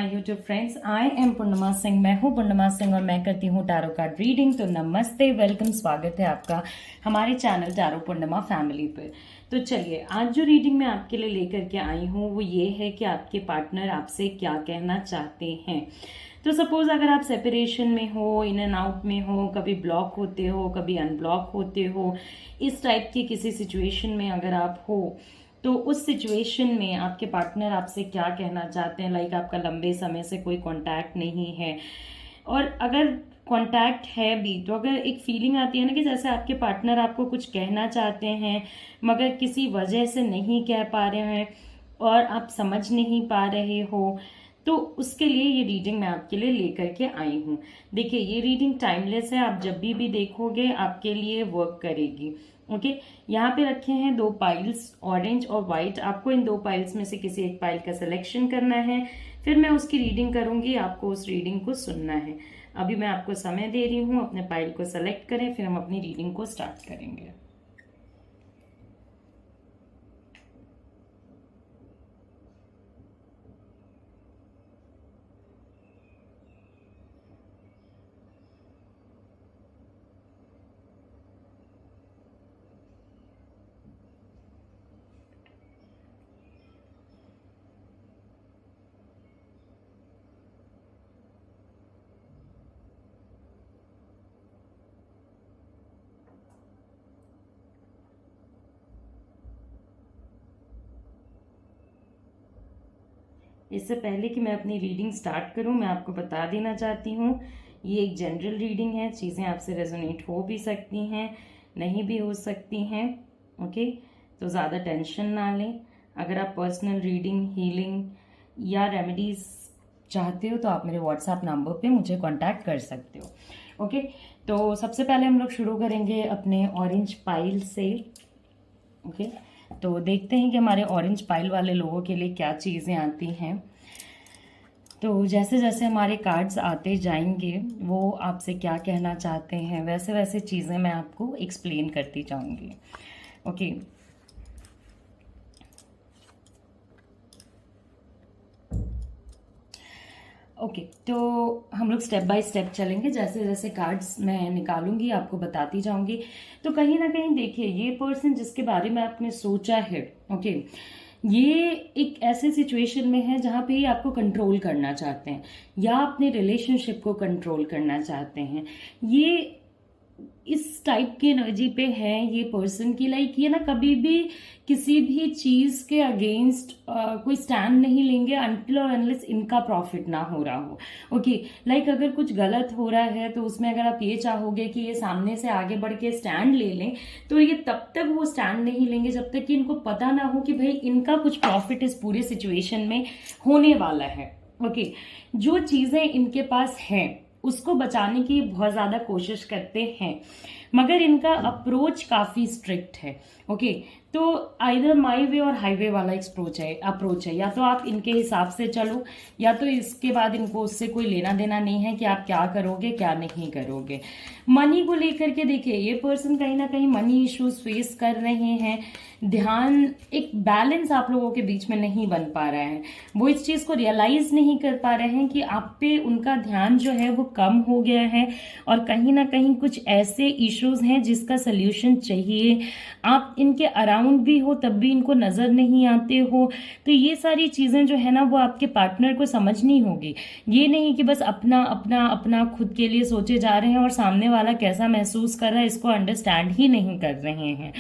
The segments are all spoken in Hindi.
My YouTube friends. I am Purnima Singh, मैं हूँ पूर्णिमा सिंह और मैं करती हूँ टैरो कार्ड रीडिंग। तो नमस्ते, वेलकम, स्वागत है आपका हमारे चैनल टैरो पूर्णिमा फैमिली पर। तो चलिए, आज जो रीडिंग मैं आपके लिए लेकर के आई हूँ वो ये है कि आपके पार्टनर आपसे क्या कहना चाहते हैं। तो सपोज अगर आप सेपरेशन में हो, इन एंड आउट में हो, कभी ब्लॉक होते हो, कभी अनब्लॉक होते हो, इस टाइप की किसी सिचुएशन में अगर आप हो, तो उस सिचुएशन में आपके पार्टनर आपसे क्या कहना चाहते हैं। लाइक आपका लंबे समय से कोई कांटेक्ट नहीं है, और अगर कांटेक्ट है भी तो अगर एक फीलिंग आती है ना कि जैसे आपके पार्टनर आपको कुछ कहना चाहते हैं मगर किसी वजह से नहीं कह पा रहे हैं और आप समझ नहीं पा रहे हो, तो उसके लिए ये रीडिंग मैं आपके लिए लेकर के आई हूँ। देखिए, ये रीडिंग टाइमलेस है, आप जब भी देखोगे आपके लिए वर्क करेगी। ओके, यहाँ पे रखे हैं 2 पाइल्स, ऑरेंज और व्हाइट। आपको इन 2 पाइल्स में से किसी एक पाइल का सिलेक्शन करना है, फिर मैं उसकी रीडिंग करूंगी, आपको उस रीडिंग को सुनना है। अभी मैं आपको समय दे रही हूँ, अपने पाइल को सेलेक्ट करें, फिर हम अपनी रीडिंग को स्टार्ट करेंगे। इससे पहले कि मैं अपनी रीडिंग स्टार्ट करूं, मैं आपको बता देना चाहती हूँ ये एक जनरल रीडिंग है। चीज़ें आपसे रेजोनेट हो भी सकती हैं, नहीं भी हो सकती हैं। ओके, तो ज़्यादा टेंशन ना लें। अगर आप पर्सनल रीडिंग, हीलिंग या रेमेडीज चाहते हो तो आप मेरे व्हाट्सएप नंबर पे मुझे कांटेक्ट कर सकते हो। ओके, तो सबसे पहले हम लोग शुरू करेंगे अपने ऑरेंज पाइल से। ओके, तो देखते हैं कि हमारे ऑरेंज पाइल वाले लोगों के लिए क्या चीज़ें आती हैं। तो जैसे जैसे हमारे कार्ड्स आते जाएंगे वो आपसे क्या कहना चाहते हैं, वैसे वैसे चीज़ें मैं आपको एक्सप्लेन करती जाऊंगी। ओके, ओके, तो हम लोग स्टेप बाय स्टेप चलेंगे। जैसे जैसे कार्ड्स मैं निकालूंगी आपको बताती जाऊंगी। तो कहीं ना कहीं देखिए, ये पर्सन जिसके बारे में आपने सोचा है, ओके, ये एक ऐसे सिचुएशन में है जहां पे ये आपको कंट्रोल करना चाहते हैं या अपने रिलेशनशिप को कंट्रोल करना चाहते हैं। ये इस टाइप की एनर्जी पे है ये पर्सन की। लाइक ये ना कभी भी किसी भी चीज के अगेंस्ट कोई स्टैंड नहीं लेंगे अनटिल और अनलेस इनका प्रॉफिट ना हो रहा हो। ओके, लाइक अगर कुछ गलत हो रहा है तो उसमें अगर आप ये चाहोगे कि ये सामने से आगे बढ़ के स्टैंड ले लें, तो ये तब तक वो स्टैंड नहीं लेंगे जब तक कि इनको पता ना हो कि भाई इनका कुछ प्रॉफिट इस पूरे सिचुएशन में होने वाला है। ओके, जो चीजें इनके पास हैं उसको बचाने की बहुत ज्यादा कोशिश करते हैं, मगर इनका अप्रोच काफी स्ट्रिक्ट है। ओके, तो आइदर माई वे और हाईवे वाला अप्रोच है। या तो आप इनके हिसाब से चलो, या तो इसके बाद इनको उससे कोई लेना देना नहीं है कि आप क्या करोगे क्या नहीं करोगे। मनी को लेकर के देखिए, ये पर्सन कहीं ना कहीं मनी इश्यूज फेस कर रहे हैं। ध्यान, एक बैलेंस आप लोगों के बीच में नहीं बन पा रहा है। वो इस चीज को रियलाइज नहीं कर पा रहे हैं कि आप पे उनका ध्यान जो है वो कम हो गया है, और कहीं ना कहीं कुछ ऐसे इश्यूज हैं जिसका सोल्यूशन चाहिए। आप इनके अराउंड भी हो तब भी इनको नजर नहीं आते हो। तो ये सारी चीजें जो है ना वो आपके पार्टनर को समझनी होगी। ये नहीं कि बस अपना अपना अपना खुद के लिए सोचे जा रहे हैं और सामने वाला कैसा महसूस कर रहा है इसको अंडरस्टैंड ही नहीं कर रहे हैं।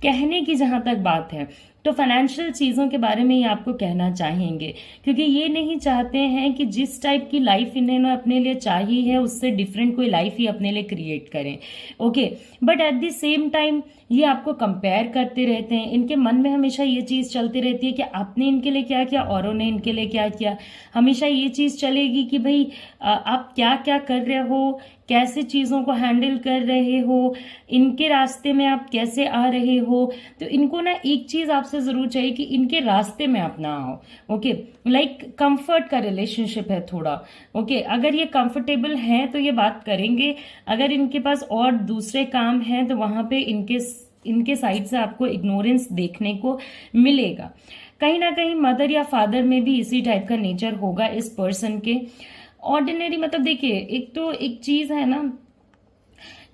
कहने की जहां तक बात है तो फाइनेंशियल चीजों के बारे में ये आपको कहना चाहेंगे, क्योंकि ये नहीं चाहते हैं कि जिस टाइप की लाइफ इन्होंने अपने लिए चाहिए है उससे डिफरेंट कोई लाइफ ही अपने लिए क्रिएट करें। Okay, but at the same time ये आपको कंपेयर करते रहते हैं। इनके मन में हमेशा ये चीज चलती रहती है कि आपने इनके लिए क्या किया, औरों ने इनके लिए क्या किया। हमेशा ये चीज चलेगी कि भाई आप क्या क्या कर रहे हो, कैसे चीजों को हैंडल कर रहे हो, इनके रास्ते में आप कैसे आ रहे हो। तो इनको ना एक चीज आपसे जरूर चाहिए कि इनके रास्ते में आप ना आओ। ओके, लाइक कंफर्ट का रिलेशनशिप है थोड़ा। ओके, अगर ये कंफर्टेबल हैं तो ये बात करेंगे, अगर इनके पास और दूसरे काम हैं तो वहां पे इनके साइड से आपको इग्नोरेंस देखने को मिलेगा। कहीं ना कहीं मदर या फादर में भी इसी टाइप का नेचर होगा इस पर्सन के। ऑर्डिनरी मतलब देखिए, एक तो एक चीज है ना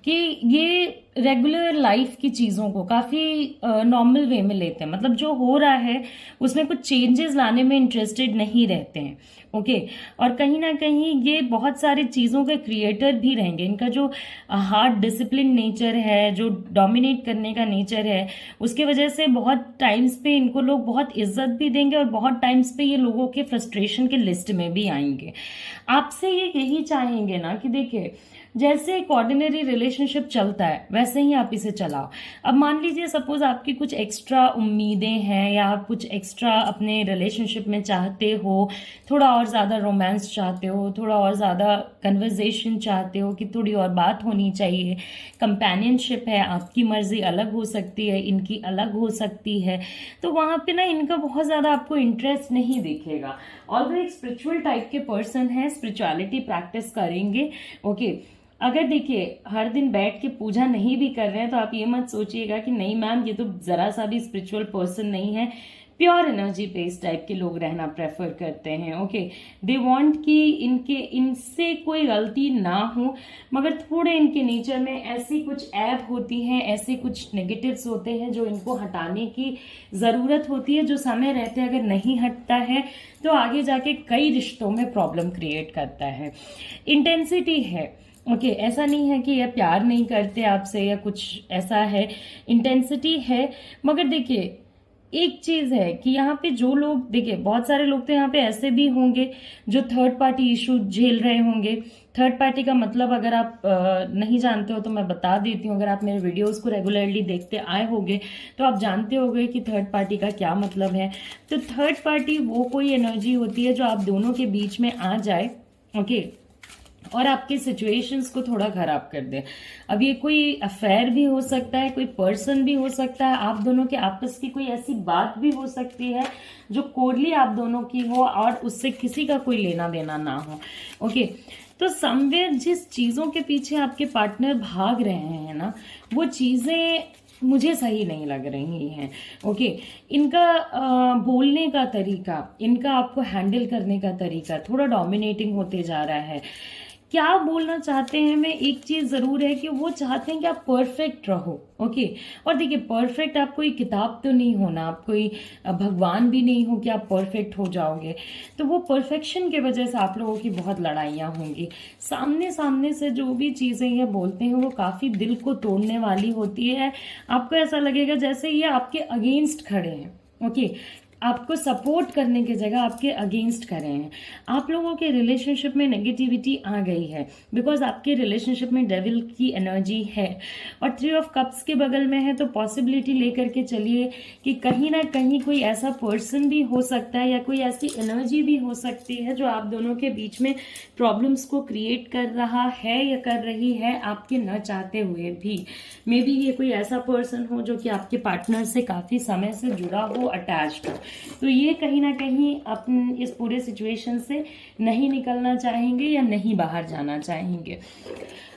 कि ये रेगुलर लाइफ की चीज़ों को काफ़ी नॉर्मल वे में लेते हैं, मतलब जो हो रहा है उसमें कुछ चेंजेस लाने में इंटरेस्टेड नहीं रहते हैं। ओके, और कहीं ना कहीं ये बहुत सारी चीज़ों के क्रिएटर भी रहेंगे। इनका जो हार्ड डिसिप्लिन नेचर है, जो डोमिनेट करने का नेचर है, उसके वजह से बहुत टाइम्स पे इनको लोग बहुत इज्जत भी देंगे और बहुत टाइम्स पे ये लोगों के फ्रस्ट्रेशन के लिस्ट में भी आएंगे। आपसे ये यही चाहेंगे ना कि देखिए, जैसे एक ऑर्डिनरी रिलेशनशिप चलता है वैसे ही आप इसे चलाओ। अब मान लीजिए सपोज आपकी कुछ एक्स्ट्रा उम्मीदें हैं या आप कुछ एक्स्ट्रा अपने रिलेशनशिप में चाहते हो, थोड़ा और ज़्यादा रोमांस चाहते हो, थोड़ा और ज़्यादा कन्वर्जेशन चाहते हो कि थोड़ी और बात होनी चाहिए, कंपेनियनशिप है, आपकी मर्जी अलग हो सकती है, इनकी अलग हो सकती है, तो वहाँ पे ना इनका बहुत ज़्यादा आपको इंटरेस्ट नहीं दिखेगा। और एक स्पिरिचुअल टाइप के पर्सन है, स्पिरिचुअलिटी प्रैक्टिस करेंगे। ओके, अगर देखिए हर दिन बैठ के पूजा नहीं भी कर रहे हैं तो आप ये मत सोचिएगा कि नहीं मैम ये तो जरा सा भी स्पिरिचुअल पर्सन नहीं है। प्योर एनर्जी बेस्ड टाइप के लोग रहना प्रेफर करते हैं। ओके, दे वांट कि इनसे कोई गलती ना हो, मगर थोड़े इनके नेचर में ऐसी कुछ ऐप होती हैं, ऐसे कुछ नेगेटिव्स होते हैं जो इनको हटाने की ज़रूरत होती है, जो समय रहते अगर नहीं हटता है तो आगे जाके कई रिश्तों में प्रॉब्लम क्रिएट करता है। इंटेंसिटी है। ओके, ऐसा नहीं है कि ये प्यार नहीं करते आपसे या कुछ ऐसा है, इंटेंसिटी है। मगर देखिए एक चीज है कि यहाँ पे जो लोग, देखिए बहुत सारे लोग तो यहाँ पे ऐसे भी होंगे जो थर्ड पार्टी इशू झेल रहे होंगे। थर्ड पार्टी का मतलब अगर आप नहीं जानते हो तो मैं बता देती हूँ। अगर आप मेरे वीडियोस को रेगुलरली देखते आए होंगे तो आप जानते होंगे कि थर्ड पार्टी का क्या मतलब है। तो थर्ड पार्टी वो कोई एनर्जी होती है जो आप दोनों के बीच में आ जाए, ओके, और आपके सिचुएशंस को थोड़ा खराब कर दे। अब ये कोई अफेयर भी हो सकता है, कोई पर्सन भी हो सकता है, आप दोनों के आपस की कोई ऐसी बात भी हो सकती है जो कोरली आप दोनों की हो और उससे किसी का कोई लेना देना ना हो। ओके, तो समवेयर जिस चीजों के पीछे आपके पार्टनर भाग रहे हैं ना, वो चीजें मुझे सही नहीं लग रही हैं। ओके, इनका बोलने का तरीका, इनका आपको हैंडल करने का तरीका थोड़ा डोमिनेटिंग होते जा रहा है। क्या बोलना चाहते हैं मैं, एक चीज जरूर है कि वो चाहते हैं कि आप परफेक्ट रहो। ओके, और देखिए परफेक्ट आप कोई किताब तो नहीं होना, आप कोई भगवान भी नहीं हो कि आप परफेक्ट हो जाओगे। तो वो परफेक्शन के वजह से आप लोगों की बहुत लड़ाइयाँ होंगी। सामने सामने से जो भी चीजें ये बोलते हैं वो काफी दिल को तोड़ने वाली होती है। आपको ऐसा लगेगा जैसे ये आपके अगेंस्ट खड़े हैं। ओके, आपको सपोर्ट करने की जगह आपके अगेंस्ट कर रहे हैं। आप लोगों के रिलेशनशिप में नेगेटिविटी आ गई है बिकॉज आपके रिलेशनशिप में डेविल की एनर्जी है और 3 ऑफ कप्स के बगल में है। तो पॉसिबिलिटी लेकर के चलिए कि कहीं ना कहीं कोई ऐसा पर्सन भी हो सकता है या कोई ऐसी एनर्जी भी हो सकती है जो आप दोनों के बीच में प्रॉब्लम्स को क्रिएट कर रहा है या कर रही है, आपके न चाहते हुए भी। मे बी ये कोई ऐसा पर्सन हो जो कि आपके पार्टनर से काफी समय से जुड़ा हो, अटैच्ड हो। तो ये कहीं ना कहीं अपने इस पूरे सिचुएशन से नहीं निकलना चाहेंगे या नहीं बाहर जाना चाहेंगे।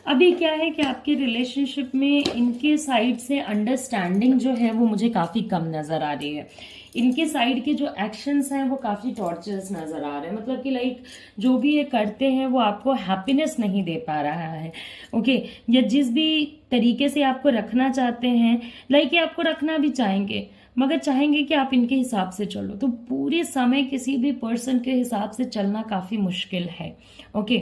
अभी क्या है कि आपके रिलेशनशिप में इनके साइड से अंडरस्टैंडिंग जो है वो मुझे काफी कम नजर आ रही है। इनके साइड के जो एक्शंस हैं वो काफी टॉर्चर्स नजर आ रहे हैं, मतलब कि लाइक जो भी ये करते हैं वो आपको हैप्पीनेस नहीं दे पा रहा है। ओके, या जिस भी तरीके से आपको रखना चाहते हैं, लाइक ये आपको रखना भी चाहेंगे मगर चाहेंगे कि आप इनके हिसाब से चलो। तो पूरे समय किसी भी पर्सन के हिसाब से चलना काफी मुश्किल है। ओके,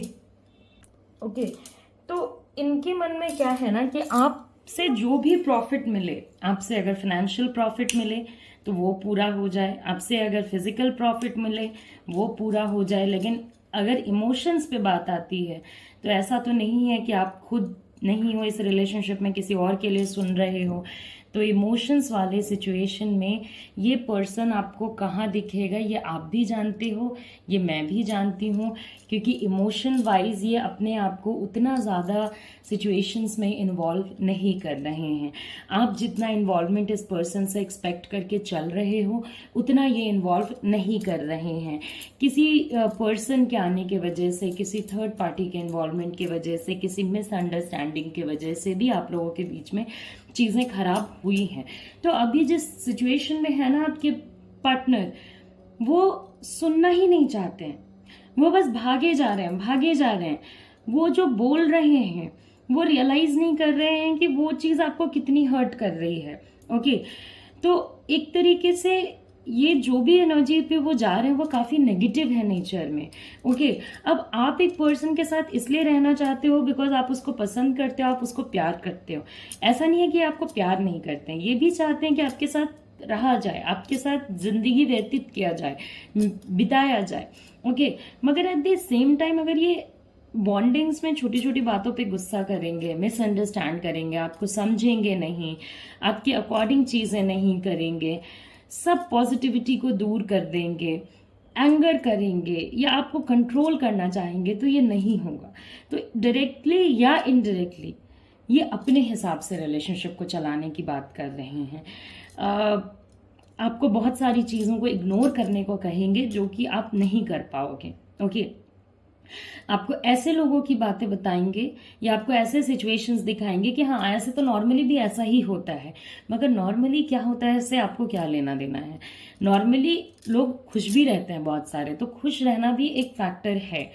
तो इनके मन में क्या है ना कि आपसे जो भी प्रॉफिट मिले, आपसे अगर फाइनेंशियल प्रॉफिट मिले तो वो पूरा हो जाए, आपसे अगर फिजिकल प्रॉफिट मिले वो पूरा हो जाए। लेकिन अगर इमोशंस पे बात आती है तो ऐसा तो नहीं है कि आप खुद नहीं हो इस रिलेशनशिप में, किसी और के लिए सुन रहे हो। तो इमोशंस वाले सिचुएशन में ये पर्सन आपको कहाँ दिखेगा ये आप भी जानते हो, ये मैं भी जानती हूँ, क्योंकि इमोशन वाइज ये अपने आप को उतना ज़्यादा सिचुएशंस में इन्वॉल्व नहीं कर रहे हैं। आप जितना इन्वॉल्वमेंट इस पर्सन से एक्सपेक्ट करके चल रहे हो उतना ये इन्वॉल्व नहीं कर रहे हैं। किसी पर्सन के आने के वजह से, किसी थर्ड पार्टी के इन्वॉल्वमेंट की वजह से, किसी मिसअंडरस्टैंडिंग की वजह से भी आप लोगों के बीच में चीज़ें खराब हुई हैं। तो अभी जिस सिचुएशन में है ना आपके पार्टनर, वो सुनना ही नहीं चाहते हैं, वो बस भागे जा रहे हैं, भागे जा रहे हैं। वो जो बोल रहे हैं वो रियलाइज नहीं कर रहे हैं कि वो चीज़ आपको कितनी हर्ट कर रही है। ओके, तो एक तरीके से ये जो भी एनर्जी पे वो जा रहे हैं वो काफी नेगेटिव है नेचर में। ओके, अब आप एक पर्सन के साथ इसलिए रहना चाहते हो बिकॉज आप उसको पसंद करते हो, आप उसको प्यार करते हो। ऐसा नहीं है कि आपको प्यार नहीं करते हैं, ये भी चाहते हैं कि आपके साथ रहा जाए, आपके साथ जिंदगी व्यतीत किया जाए, बिताया जाए। ओके, मगर एट द सेम टाइम अगर ये बॉन्डिंग्स में छोटी छोटी बातों पे गुस्सा करेंगे, मिसअंडरस्टैंड करेंगे, आपको समझेंगे नहीं, आपके अकॉर्डिंग चीजें नहीं करेंगे, सब पॉजिटिविटी को दूर कर देंगे, एंगर करेंगे या आपको कंट्रोल करना चाहेंगे, तो ये नहीं होगा। तो डायरेक्टली या इनडायरेक्टली ये अपने हिसाब से रिलेशनशिप को चलाने की बात कर रहे हैं। आपको बहुत सारी चीज़ों को इग्नोर करने को कहेंगे जो कि आप नहीं कर पाओगे। ओके, आपको ऐसे लोगों की बातें बताएंगे या आपको ऐसे सिचुएशंस दिखाएंगे कि हाँ ऐसे तो नॉर्मली भी ऐसा ही होता है, मगर नॉर्मली क्या होता है इससे आपको क्या लेना देना है। नॉर्मली लोग खुश भी रहते हैं बहुत सारे, तो खुश रहना भी एक फैक्टर है।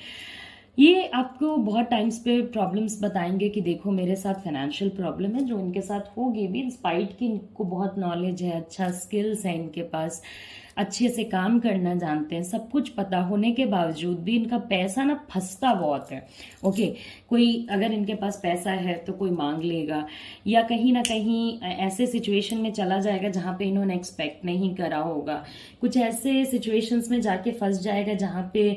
ये आपको बहुत टाइम्स पे प्रॉब्लम्स बताएंगे कि देखो मेरे साथ फाइनेंशियल प्रॉब्लम है, जो इनके साथ होगी भी, इंस्पाइट की इनको बहुत नॉलेज है, अच्छा स्किल्स है इनके पास, अच्छे से काम करना जानते हैं, सब कुछ पता होने के बावजूद भी इनका पैसा ना फंसता बहुत है। ओके, कोई अगर इनके पास पैसा है तो कोई मांग लेगा या कहीं ना कहीं ऐसे सिचुएशन में चला जाएगा जहां पे इन्होंने एक्सपेक्ट नहीं करा होगा, कुछ ऐसे सिचुएशंस में जाके फंस जाएगा जहां पे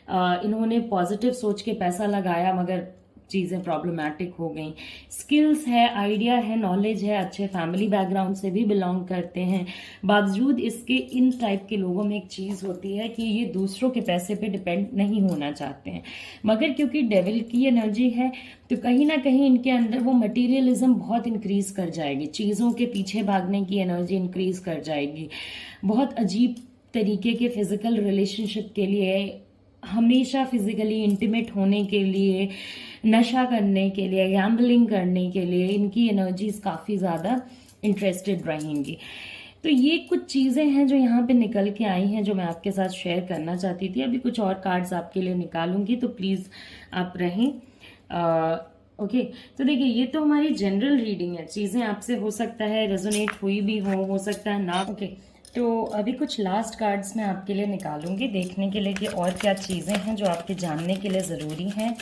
इन्होंने पॉजिटिव सोच के पैसा लगाया मगर चीज़ें प्रॉब्लमैटिक हो गई। स्किल्स है, आइडिया है, नॉलेज है, अच्छे फैमिली बैकग्राउंड से भी बिलोंग करते हैं, बावजूद इसके इन टाइप के लोगों में एक चीज़ होती है कि ये दूसरों के पैसे पे डिपेंड नहीं होना चाहते हैं, मगर क्योंकि डेविल की एनर्जी है तो कहीं ना कहीं इनके अंदर वो मटीरियलिज्म बहुत इंक्रीज कर जाएगी, चीज़ों के पीछे भागने की एनर्जी इंक्रीज कर जाएगी, बहुत अजीब तरीके के फिजिकल रिलेशनशिप के लिए, हमेशा फिजिकली इंटीमेट होने के लिए, नशा करने के लिए, गैम्बलिंग करने के लिए इनकी एनर्जीज काफ़ी ज़्यादा इंटरेस्टेड रहेंगी। तो ये कुछ चीज़ें हैं जो यहाँ पे निकल के आई हैं जो मैं आपके साथ शेयर करना चाहती थी। अभी कुछ और कार्ड्स आपके लिए निकालूंगी, तो प्लीज़ आप रहें। ओके, तो देखिए ये तो हमारी जनरल रीडिंग है, चीज़ें आपसे हो सकता है रेजोनेट हुई भी हो सकता है ना। ओके, तो अभी कुछ लास्ट कार्ड्स मैं आपके लिए निकालूंगी देखने के लिए कि और क्या चीज़ें हैं जो आपके जानने के लिए ज़रूरी हैं।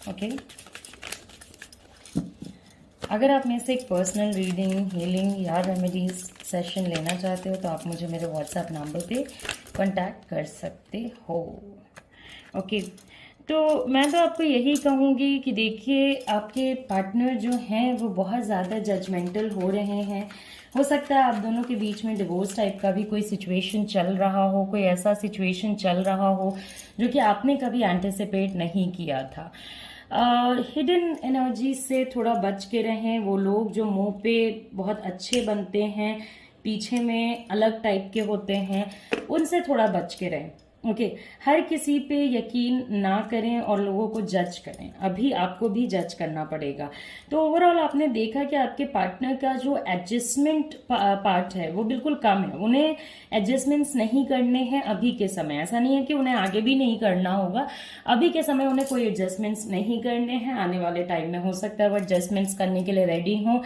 ओके, अगर आप मेरे से एक पर्सनल रीडिंग, हीलिंग या रेमेडीज सेशन लेना चाहते हो तो आप मुझे मेरे व्हाट्सएप नंबर पे कांटेक्ट कर सकते हो। ओके, तो मैं तो आपको यही कहूँगी कि देखिए आपके पार्टनर जो हैं वो बहुत ज़्यादा जजमेंटल हो रहे हैं। हो सकता है आप दोनों के बीच में डिवोर्स टाइप का भी कोई सिचुएशन चल रहा हो, कोई ऐसा सिचुएशन चल रहा हो जो कि आपने कभी एंटिसिपेट नहीं किया था। हिडन एनर्जी से थोड़ा बच के रहें। वो लोग जो मुंह पे बहुत अच्छे बनते हैं, पीछे में अलग टाइप के होते हैं, उनसे थोड़ा बच के रहें। ओके, हर किसी पे यकीन ना करें और लोगों को जज करें, अभी आपको भी जज करना पड़ेगा। तो ओवरऑल आपने देखा कि आपके पार्टनर का जो एडजस्टमेंट पार्ट है वो बिल्कुल कम है, उन्हें एडजस्टमेंट्स नहीं करने हैं अभी के समय। ऐसा नहीं है कि उन्हें आगे भी नहीं करना होगा, अभी के समय उन्हें कोई एडजस्टमेंट्स नहीं करने हैं। आने वाले टाइम में हो सकता है वो एडजस्टमेंट्स करने के लिए रेडी हों।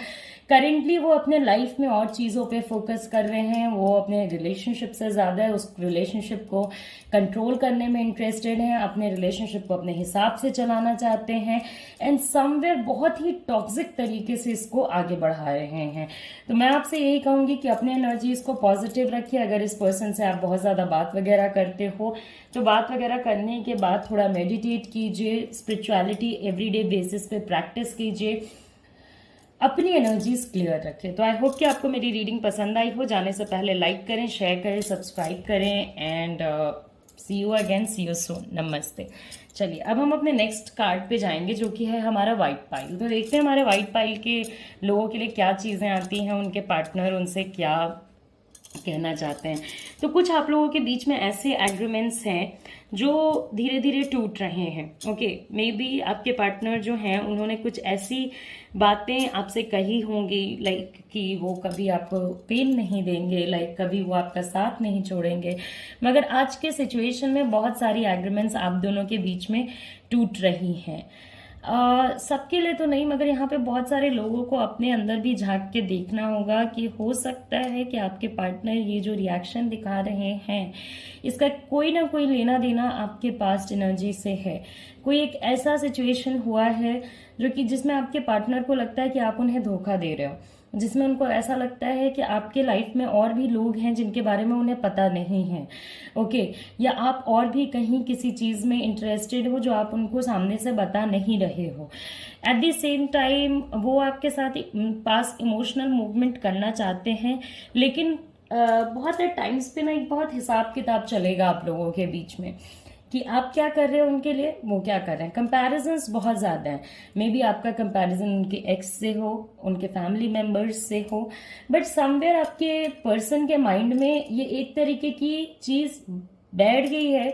करेंटली वो अपने लाइफ में और चीज़ों पे फोकस कर रहे हैं, वो अपने रिलेशनशिप से ज़्यादा उस रिलेशनशिप को कंट्रोल करने में इंटरेस्टेड हैं, अपने रिलेशनशिप को अपने हिसाब से चलाना चाहते हैं एंड समवेयर बहुत ही टॉक्सिक तरीके से इसको आगे बढ़ा रहे हैं। तो मैं आपसे यही कहूँगी कि अपने एनर्जीज को पॉजिटिव रखिए। अगर इस पर्सन से आप बहुत ज़्यादा बात वगैरह करते हो तो बात वगैरह करने के बाद थोड़ा मेडिटेट कीजिए, स्पिरिचुअलिटी एवरीडे बेसिस पे प्रैक्टिस कीजिए, अपनी एनर्जीज क्लियर रखें। तो आई होप कि आपको मेरी रीडिंग पसंद आई हो। जाने से पहले लाइक करें, शेयर करें, सब्सक्राइब करें and see you again, see you soon, नमस्ते। चलिए अब हम अपने नेक्स्ट कार्ड पे जाएंगे जो कि है हमारा वाइट पाइल। तो देखते हैं हमारे वाइट पाइल के लोगों के लिए क्या चीज़ें आती हैं, उनके पार्टनर उनसे क्या कहना चाहते हैं। तो कुछ आप लोगों के बीच में ऐसे एग्रीमेंट्स हैं जो धीरे धीरे टूट रहे हैं। ओके, मे बी आपके पार्टनर जो हैं उन्होंने कुछ ऐसी बातें आपसे कही होंगी, लाइक कि वो कभी आपको पेन नहीं देंगे, लाइक कभी वो आपका साथ नहीं छोड़ेंगे, मगर आज के सिचुएशन में बहुत सारी एग्रीमेंट्स आप दोनों के बीच में टूट रही हैं। सबके लिए तो नहीं, मगर यहाँ पे बहुत सारे लोगों को अपने अंदर भी झांक के देखना होगा कि हो सकता है कि आपके पार्टनर ये जो रिएक्शन दिखा रहे हैं इसका कोई ना कोई लेना देना आपके पास्ट एनर्जी से है। कोई एक ऐसा सिचुएशन हुआ है जो कि जिसमें आपके पार्टनर को लगता है कि आप उन्हें धोखा दे रहे हो, जिसमें उनको ऐसा लगता है कि आपके लाइफ में और भी लोग हैं जिनके बारे में उन्हें पता नहीं है। ओके, या आप और भी कहीं किसी चीज में इंटरेस्टेड हो जो आप उनको सामने से बता नहीं रहे हो। एट द सेम टाइम वो आपके साथ पास इमोशनल मूवमेंट करना चाहते हैं, लेकिन बहुत टाइम्स पे ना एक बहुत हिसाब किताब चलेगा आप लोगों के बीच में कि आप क्या कर रहे हो उनके लिए, वो क्या कर रहे हैं। कंपैरिजंस बहुत ज्यादा है। मे बी आपका कंपैरिजन उनके एक्स से हो, उनके फैमिली मेंबर्स से हो, बट समवेयर आपके पर्सन के माइंड में ये एक तरीके की चीज बैठ गई है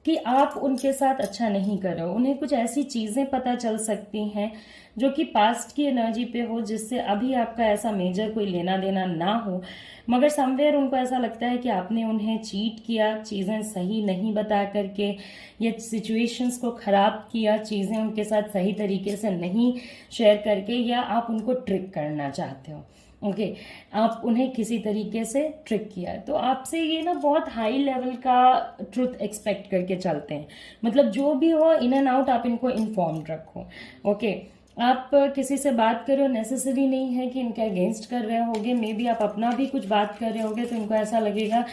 कि आप उनके साथ अच्छा नहीं कर रहे हो। उन्हें कुछ ऐसी चीजें पता चल सकती हैं जो कि पास्ट की एनर्जी पे हो, जिससे अभी आपका ऐसा मेजर कोई लेना देना ना हो, मगर समवेयर उनको ऐसा लगता है कि आपने उन्हें चीट किया, चीजें सही नहीं बता करके, या सिचुएशंस को खराब किया, चीजें उनके साथ सही तरीके से नहीं शेयर करके, या आप उनको ट्रिक करना चाहते हो। ओके, आप उन्हें किसी तरीके से ट्रिक किया है, तो आपसे ये ना बहुत हाई लेवल का ट्रुथ एक्सपेक्ट करके चलते हैं। मतलब जो भी हो, इन एंड आउट आप इनको इन्फॉर्म्ड रखो। ओके, आप किसी से बात करो, नेसेसरी नहीं है कि इनके अगेंस्ट कर रहे होगे। मे बी आप अपना भी कुछ बात कर रहे होगे तो इनको ऐसा लगेगा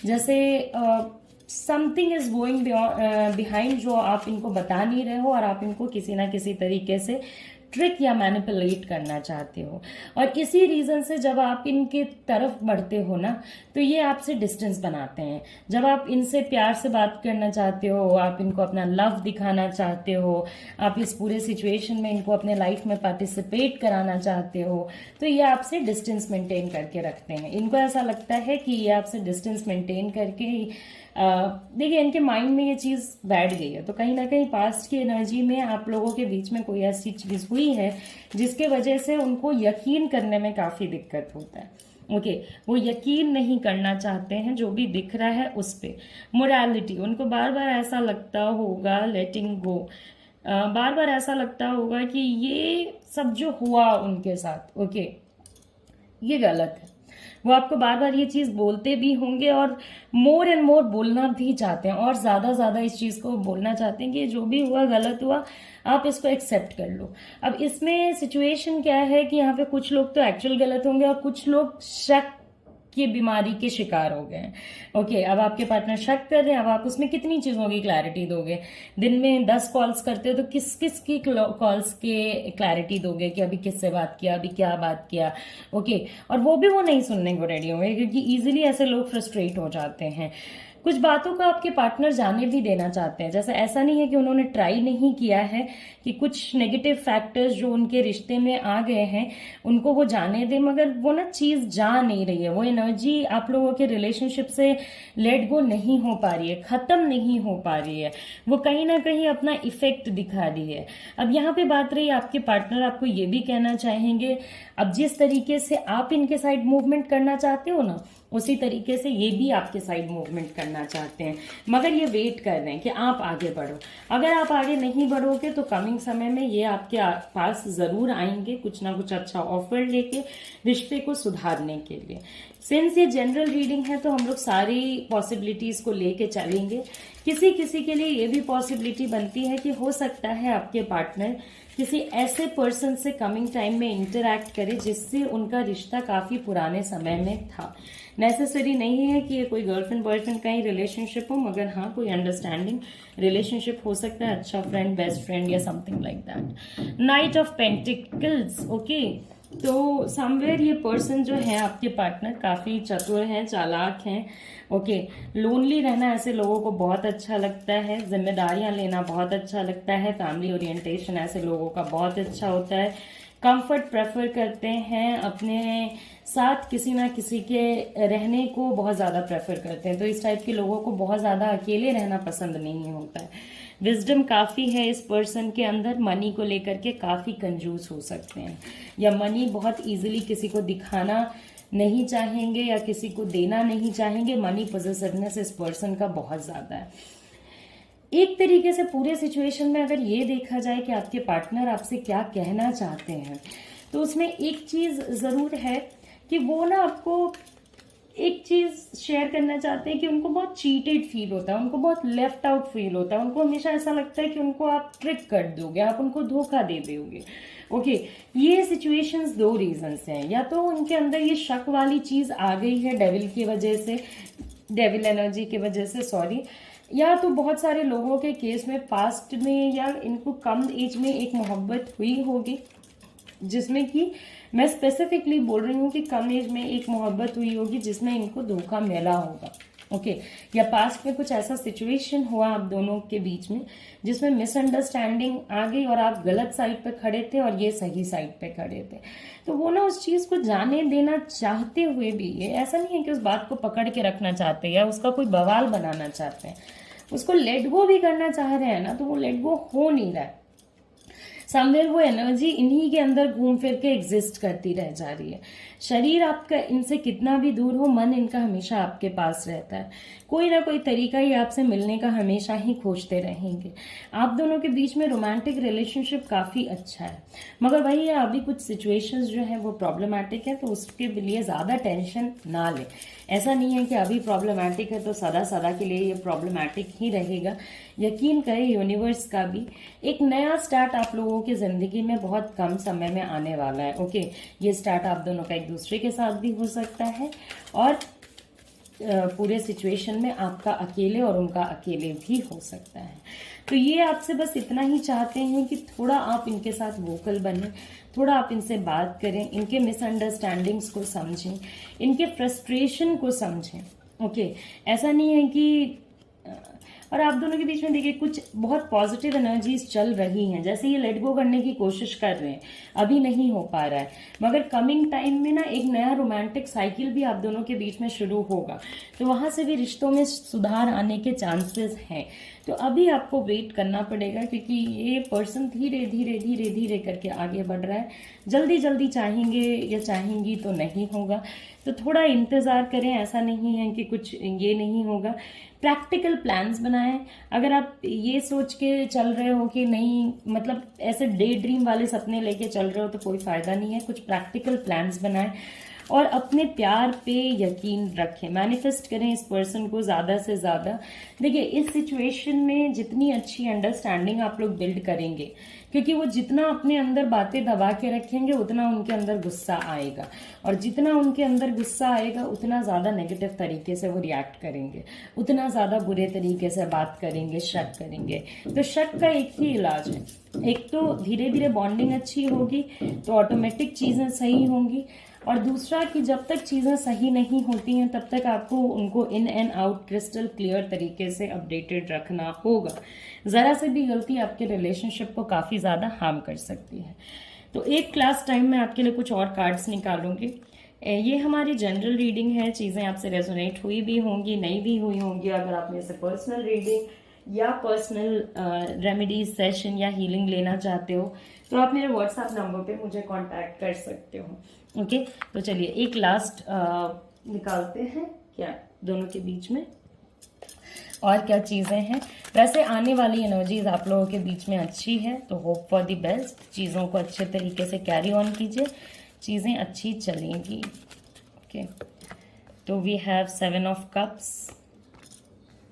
जैसे समथिंग इज गोइंग बिहाइंड, जो आप इनको बता नहीं रहे हो और आप इनको किसी ना किसी तरीके से ट्रिक या मैनिपुलेट करना चाहते हो। और इसी रीजन से जब आप इनके तरफ बढ़ते हो ना, तो ये आपसे डिस्टेंस बनाते हैं। जब आप इनसे प्यार से बात करना चाहते हो, आप इनको अपना लव दिखाना चाहते हो, आप इस पूरे सिचुएशन में इनको अपने लाइफ में पार्टिसिपेट कराना चाहते हो, तो ये आपसे डिस्टेंस मेंटेन करके रखते हैं। इनको ऐसा लगता है कि ये आपसे डिस्टेंस मेंटेन करके ही देखिए, इनके माइंड में ये चीज बैठ गई है। तो कहीं ना कहीं पास्ट की एनर्जी में आप लोगों के बीच में कोई ऐसी चीज हुई है जिसके वजह से उनको यकीन करने में काफी दिक्कत होता है। ओके, वो यकीन नहीं करना चाहते हैं जो भी दिख रहा है उस पे। मोरालिटी, उनको बार बार ऐसा लगता होगा, लेटिंग गो, बार बार ऐसा लगता होगा कि ये सब जो हुआ उनके साथ, ओके, ये गलत है। वो आपको बार बार ये चीज बोलते भी होंगे और मोर एंड मोर बोलना भी चाहते हैं, और ज्यादा इस चीज को बोलना चाहते हैं कि जो भी हुआ गलत हुआ, आप इसको एक्सेप्ट कर लो। अब इसमें सिचुएशन क्या है कि यहाँ पे कुछ लोग तो एक्चुअल गलत होंगे और कुछ लोग शक की बीमारी के शिकार हो गए हैं। ओके, अब आपके पार्टनर शक कर रहे हैं, अब आप उसमें कितनी चीजों की क्लैरिटी दोगे? दिन में 10 कॉल्स करते हो तो किस किस की कॉल्स के क्लैरिटी दोगे कि अभी किससे बात किया, अभी क्या बात किया? ओके, और वो भी वो नहीं सुनने को रेडी होंगे, क्योंकि इजीली ऐसे लोग फ्रस्ट्रेट हो जाते हैं। कुछ बातों को आपके पार्टनर जाने भी देना चाहते हैं। जैसे ऐसा नहीं है कि उन्होंने ट्राई नहीं किया है, कि कुछ नेगेटिव फैक्टर्स जो उनके रिश्ते में आ गए हैं उनको वो जाने दें, मगर वो ना चीज जा नहीं रही है। वो एनर्जी आप लोगों के रिलेशनशिप से लेट गो नहीं हो पा रही है, खत्म नहीं हो पा रही है। वो कहीं ना कहीं अपना इफेक्ट दिखा रही है। अब यहाँ पे बात रही, आपके पार्टनर आपको ये भी कहना चाहेंगे, अब जिस तरीके से आप इनके साइड मूवमेंट करना चाहते हो ना, उसी तरीके से ये भी आपके साइड मूवमेंट करना चाहते हैं, मगर ये वेट कर रहे हैं कि आप आगे बढ़ो। अगर आप आगे नहीं बढ़ोगे तो कमिंग समय में ये आपके पास जरूर आएंगे कुछ ना कुछ अच्छा ऑफर लेके, रिश्ते को सुधारने के लिए। सिंस ये जनरल रीडिंग है तो हम लोग सारी पॉसिबिलिटीज को लेके चलेंगे। किसी किसी के लिए ये भी पॉसिबिलिटी बनती है कि हो सकता है आपके पार्टनर किसी ऐसे पर्सन से कमिंग टाइम में इंटरैक्ट करे जिससे उनका रिश्ता काफी पुराने समय में था। नेसेसरी नहीं है कि ये कोई गर्लफ्रेंड बॉयफ्रेंड का ही रिलेशनशिप हो, मगर हाँ कोई अंडरस्टैंडिंग रिलेशनशिप हो सकता है, अच्छा फ्रेंड, बेस्ट फ्रेंड या something like that. Night of pentacles, okay, तो समवेयर ये पर्सन जो है आपके पार्टनर काफी चतुर हैं, चालाक हैं। ओके, लोनली रहना ऐसे लोगों को बहुत अच्छा लगता है, जिम्मेदारियां लेना बहुत अच्छा लगता है, फैमिली ओरिएंटेशन ऐसे लोगों का बहुत अच्छा होता है, कंफर्ट प्रेफर करते हैं, अपने साथ किसी ना किसी के रहने को बहुत ज़्यादा प्रेफर करते हैं। तो इस टाइप के लोगों को बहुत ज़्यादा अकेले रहना पसंद नहीं होता है। विजडम काफ़ी है इस पर्सन के अंदर, मनी को लेकर के काफ़ी कंजूस हो सकते हैं, या मनी बहुत इजीली किसी को दिखाना नहीं चाहेंगे या किसी को देना नहीं चाहेंगे। मनी पॉसेसिवनेस इस पर्सन का बहुत ज़्यादा है। एक तरीके से पूरे सिचुएशन में अगर ये देखा जाए कि आपके पार्टनर आपसे क्या कहना चाहते हैं, तो उसमें एक चीज़ ज़रूर है कि वो ना आपको एक चीज़ शेयर करना चाहते हैं कि उनको बहुत चीटेड फील होता है, उनको बहुत लेफ्ट आउट फील होता है, उनको हमेशा ऐसा लगता है कि उनको आप ट्रिक कर दोगे, आप उनको धोखा दे दोगे। ओके, ये सिचुएशंस दो रीजंस हैं, या तो उनके अंदर ये शक वाली चीज़ आ गई है डेविल की वजह से, डेविल एनर्जी की वजह से, सॉरी, या तो बहुत सारे लोगों के केस में पास्ट में या इनको कम एज में एक मोहब्बत हुई होगी, जिसमें कि मैं स्पेसिफिकली बोल रही हूँ कि कम एज में एक मोहब्बत हुई होगी जिसमें इनको धोखा मिला होगा। ओके, या पास्ट में कुछ ऐसा सिचुएशन हुआ आप दोनों के बीच में जिसमें मिसअंडरस्टैंडिंग आ गई और आप गलत साइड पे खड़े थे और ये सही साइड पे खड़े थे। तो वो ना उस चीज़ को जाने देना चाहते हुए भी, ये ऐसा नहीं है कि उस बात को पकड़ के रखना चाहते हैं या उसका कोई बवाल बनाना चाहते हैं, उसको लेट गो भी करना चाह रहे हैं ना, तो वो लेट गो हो नहीं रहा है। समवेयर वो एनर्जी इन्हीं के अंदर घूम फिर के एग्जिस्ट करती रह जा रही है। शरीर आपका इनसे कितना भी दूर हो, मन इनका हमेशा आपके पास रहता है। कोई ना कोई तरीका ही आपसे मिलने का हमेशा ही खोजते रहेंगे। आप दोनों के बीच में रोमांटिक रिलेशनशिप काफ़ी अच्छा है, मगर वही है अभी कुछ सिचुएशंस जो है वो प्रॉब्लमैटिक है, तो उसके लिए ज़्यादा टेंशन ना लें। ऐसा नहीं है कि अभी प्रॉब्लमैटिक है तो सदा सदा के लिए ये प्रॉब्लमैटिक ही रहेगा। यकीन करें यूनिवर्स का भी एक नया स्टार्ट आप लोगों की ज़िंदगी में बहुत कम समय में आने वाला है। ओके, ये स्टार्ट आप दोनों का एक दूसरे के साथ भी हो सकता है और पूरे सिचुएशन में आपका अकेले और उनका अकेले भी हो सकता है। तो ये आपसे बस इतना ही चाहते हैं कि थोड़ा आप इनके साथ वोकल बने, थोड़ा आप इनसे बात करें, इनके मिसअंडरस्टैंडिंग्स को समझें, इनके फ्रस्ट्रेशन को समझें। ओके, ऐसा नहीं है कि और आप दोनों के बीच में देखिए कुछ बहुत पॉजिटिव एनर्जीज चल रही हैं, जैसे ये लेट गो करने की कोशिश कर रहे हैं, अभी नहीं हो पा रहा है, मगर कमिंग टाइम में ना एक नया रोमांटिक साइकिल भी आप दोनों के बीच में शुरू होगा, तो वहां से भी रिश्तों में सुधार आने के चांसेस हैं। तो अभी आपको वेट करना पड़ेगा, क्योंकि ये पर्सन धीरे धीरे धीरे धीरे करके आगे बढ़ रहा है। जल्दी जल्दी चाहेंगे या चाहेंगी तो नहीं होगा, तो थोड़ा इंतज़ार करें। ऐसा नहीं है कि कुछ ये नहीं होगा। प्रैक्टिकल प्लान्स बनाएं। अगर आप ये सोच के चल रहे हो कि नहीं, मतलब ऐसे डे ड्रीम वाले सपने लेके चल रहे हो, तो कोई फ़ायदा नहीं है। कुछ प्रैक्टिकल प्लान्स बनाएं और अपने प्यार पे यकीन रखें, मैनिफेस्ट करें इस पर्सन को ज़्यादा से ज़्यादा। देखिए, इस सिचुएशन में जितनी अच्छी अंडरस्टैंडिंग आप लोग बिल्ड करेंगे, क्योंकि वो जितना अपने अंदर बातें दबा के रखेंगे उतना उनके अंदर गुस्सा आएगा, और जितना उनके अंदर गुस्सा आएगा उतना ज़्यादा नेगेटिव तरीके से वो रिएक्ट करेंगे, उतना ज़्यादा बुरे तरीके से बात करेंगे, शक करेंगे। तो शक का एक ही इलाज है, एक तो धीरे धीरे बॉन्डिंग अच्छी होगी तो ऑटोमेटिक चीज़ें सही होंगी, और दूसरा कि जब तक चीज़ें सही नहीं होती हैं तब तक आपको उनको in and out crystal clear तरीके से अपडेटेड रखना होगा। ज़रा से भी गलती आपके रिलेशनशिप को काफ़ी ज़्यादा हार्म कर सकती है। तो एक क्लास टाइम में आपके लिए कुछ और कार्ड्स निकालूंगी। ये हमारी जनरल रीडिंग है, चीज़ें आपसे रेजोनेट हुई भी होंगी, नहीं भी हुई होंगी। अगर आप मेरे से पर्सनल रीडिंग या पर्सनल रेमेडीज सेशन या हीलिंग लेना चाहते हो तो आप मेरे व्हाट्सएप नंबर पे मुझे कांटेक्ट कर सकते हो। ओके, तो चलिए एक लास्ट निकालते हैं क्या दोनों के बीच में और क्या चीज़ें हैं। वैसे आने वाली एनर्जीज आप लोगों के बीच में अच्छी है, तो होप फॉर द बेस्ट। चीज़ों को अच्छे तरीके से कैरी ऑन कीजिए, चीज़ें अच्छी चलेंगी। ओके, तो we have 7 of cups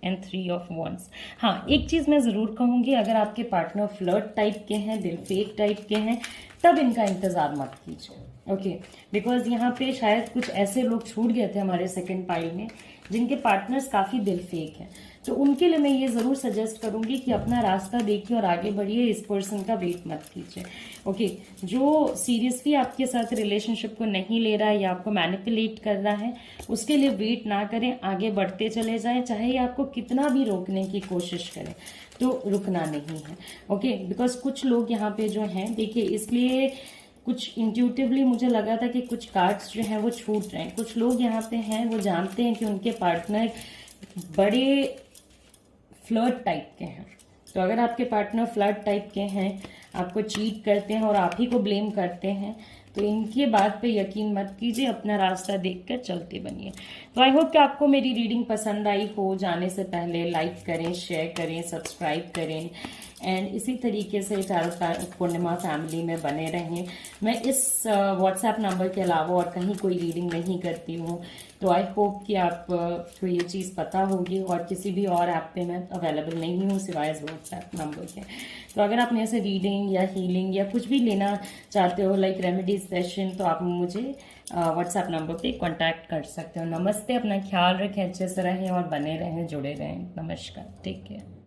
and 3 of wands. हाँ, एक चीज़ मैं ज़रूर कहूँगी, अगर आपके पार्टनर फ्लर्ट टाइप के हैं, दिल फेक टाइप के हैं, तब इनका इंतज़ार मत कीजिए। ओके, बिकॉज यहाँ पे शायद कुछ ऐसे लोग छूट गए थे हमारे सेकंड पाइल में जिनके पार्टनर्स काफ़ी दिल फेक हैं, तो उनके लिए मैं ये ज़रूर सजेस्ट करूँगी कि अपना रास्ता देखिए और आगे बढ़िए, इस पर्सन का वेट मत कीजिए। ओके, जो सीरियसली आपके साथ रिलेशनशिप को नहीं ले रहा है या आपको मैनिपुलेट कर रहा है, उसके लिए वेट ना करें, आगे बढ़ते चले जाएं, चाहे ये आपको कितना भी रोकने की कोशिश करें, तो रुकना नहीं है। ओके, बिकॉज कुछ लोग यहाँ पे जो हैं, देखिए, इसलिए कुछ इंट्यूटिवली मुझे लगा था कि कुछ कार्ड्स जो हैं वो छूट रहे हैं। कुछ लोग यहाँ पे हैं वो जानते हैं कि उनके पार्टनर बड़े फ्लर्ट टाइप के हैं। तो अगर आपके पार्टनर फ्लर्ट टाइप के हैं, आपको चीट करते हैं और आप ही को ब्लेम करते हैं, तो इनकी बात पे यकीन मत कीजिए, अपना रास्ता देखकर चलते बनिए। तो आई होप कि आपको मेरी रीडिंग पसंद आई हो। जाने से पहले लाइक करें, शेयर करें, सब्सक्राइब करें एंड इसी तरीके से टैरो पूर्णिमा फैमिली में बने रहें। मैं इस व्हाट्सएप नंबर के अलावा और कहीं कोई रीडिंग नहीं करती हूँ। तो आई होप कि आपको ये चीज़ पता होगी, और किसी भी और ऐप पे मैं अवेलेबल नहीं हूँ सिवाय इस व्हाट्सएप नंबर के। तो अगर आप मेरे से रीडिंग या हीलिंग या कुछ भी लेना चाहते हो, लाइक रेमेडी सेशन, तो आप मुझे व्हाट्सएप नंबर पे कांटेक्ट कर सकते हो। नमस्ते, अपना ख्याल रखें, अच्छे से रहें और बने रहें, जुड़े रहें। नमस्कार, टेक केयर।